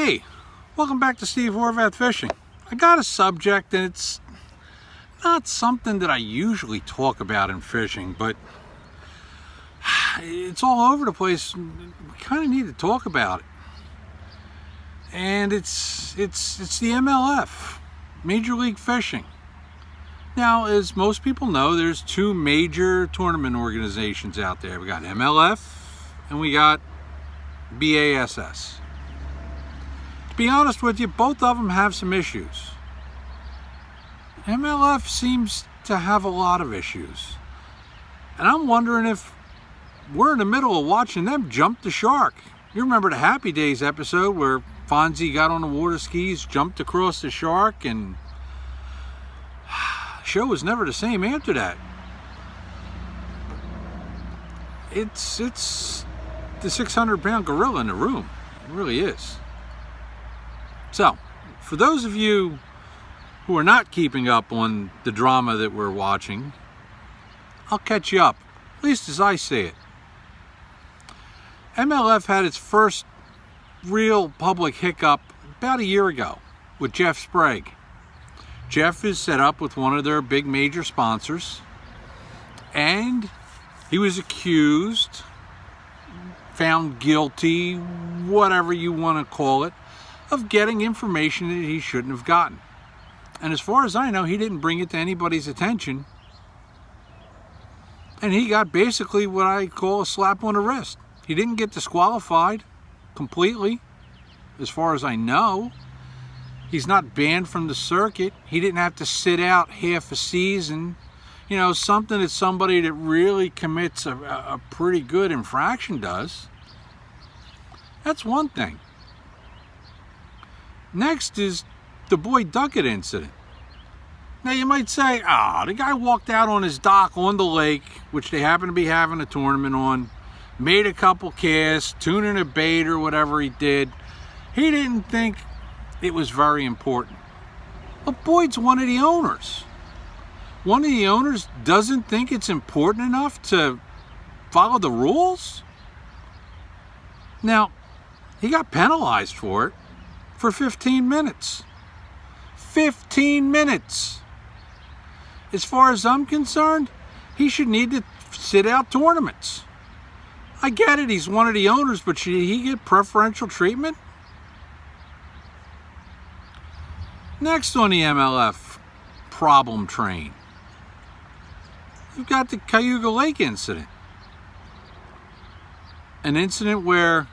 Hey, welcome back to Steve Horvath Fishing. I got a subject and it's not something that I usually talk about in fishing, but it's all over the place. We kind of need to talk about it. And it's the MLF, Major League Fishing. Now, as most people know, there's two major tournament organizations out there. We got MLF and we got BASS. To be honest with you, both of them have some issues. MLF seems to have a lot of issues. And I'm wondering if we're in the middle of watching them jump the shark. You remember the Happy Days episode where Fonzie got on the water skis, jumped across the shark, and the show was never the same after that. It's the 600-pound gorilla in the room. It really is. So, for those of you who are not keeping up on the drama that we're watching, I'll catch you up, at least as I see it. MLF had its first real public hiccup about a year ago with Jeff Sprague. Jeff is set up with one of their big major sponsors, and he was accused, found guilty, whatever you want to call it, of getting information that he shouldn't have gotten. And as far as I know, he didn't bring it to anybody's attention. And he got basically what I call a slap on the wrist. He didn't get disqualified completely, as far as I know. He's not banned from the circuit. He didn't have to sit out half a season. You know, something that somebody that really commits a pretty good infraction does. That's one thing. Next is the Boyd Duckett incident. Now you might say, the guy walked out on his dock on the lake, which they happen to be having a tournament on, made a couple casts, tuning a bait or whatever he did. He didn't think it was very important. But Boyd's one of the owners. One of the owners doesn't think it's important enough to follow the rules? Now, he got penalized for it for 15 minutes. 15 minutes! As far as I'm concerned, he should need to sit out tournaments. I get it, he's one of the owners, but should he get preferential treatment? Next on the MLF problem train, you've got the Cayuga Lake incident. An incident where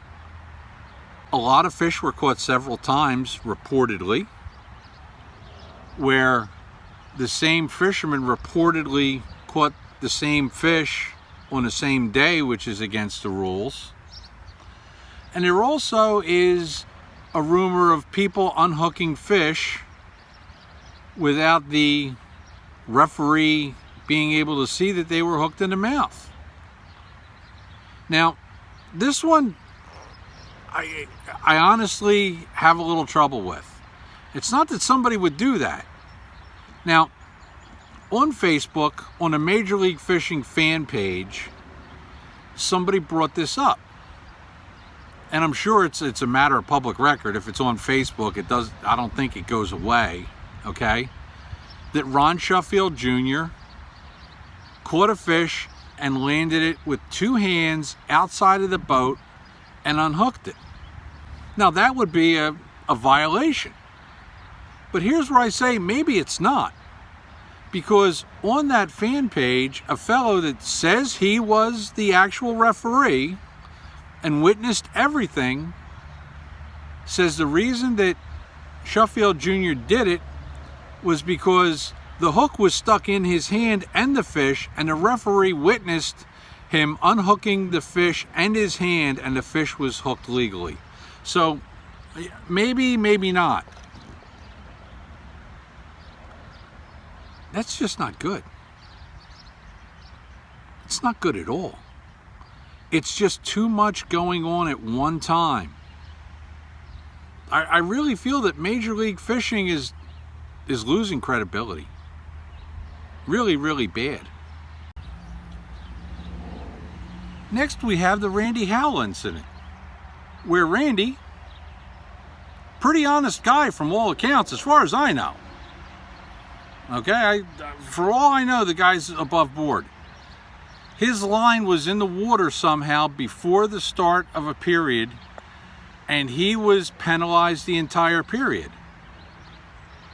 a lot of fish were caught several times, reportedly, where the same fisherman reportedly caught the same fish on the same day, which is against the rules. And there also is a rumor of people unhooking fish without the referee being able to see that they were hooked in the mouth. Now, this one I honestly have a little trouble with. It's not that somebody would do that. Now, on Facebook, on a Major League Fishing fan page, somebody brought this up. And I'm sure it's a matter of public record. If it's on Facebook, I don't think it goes away, okay? That Ron Shuffield Jr. caught a fish and landed it with two hands outside of the boat and unhooked it. Now, that would be a violation. But here's where I say maybe it's not. Because on that fan page, a fellow that says he was the actual referee and witnessed everything says the reason that Shuffield Jr. did it was because the hook was stuck in his hand and the fish, and the referee witnessed him unhooking the fish and his hand, and the fish was hooked legally. So maybe, maybe not. That's just not good. It's not good at all. It's just too much going on at one time. I really feel that Major League Fishing is losing credibility. Really, really bad. Next, we have the Randy Howell incident, where Randy Pretty honest guy from all accounts, as far as I know. Okay, for all I know, the guy's above board. His line was in the water somehow before the start of a period, and he was penalized the entire period.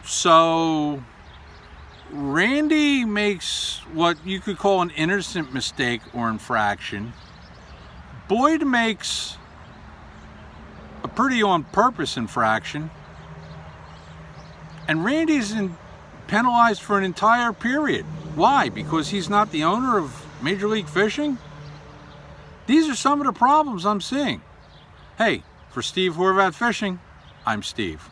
So Randy makes what you could call an innocent mistake or infraction. Boyd makes a pretty on-purpose infraction. And Randy's penalized for an entire period. Why? Because he's not the owner of Major League Fishing? These are some of the problems I'm seeing. Hey, for Steve Horvat Fishing, I'm Steve.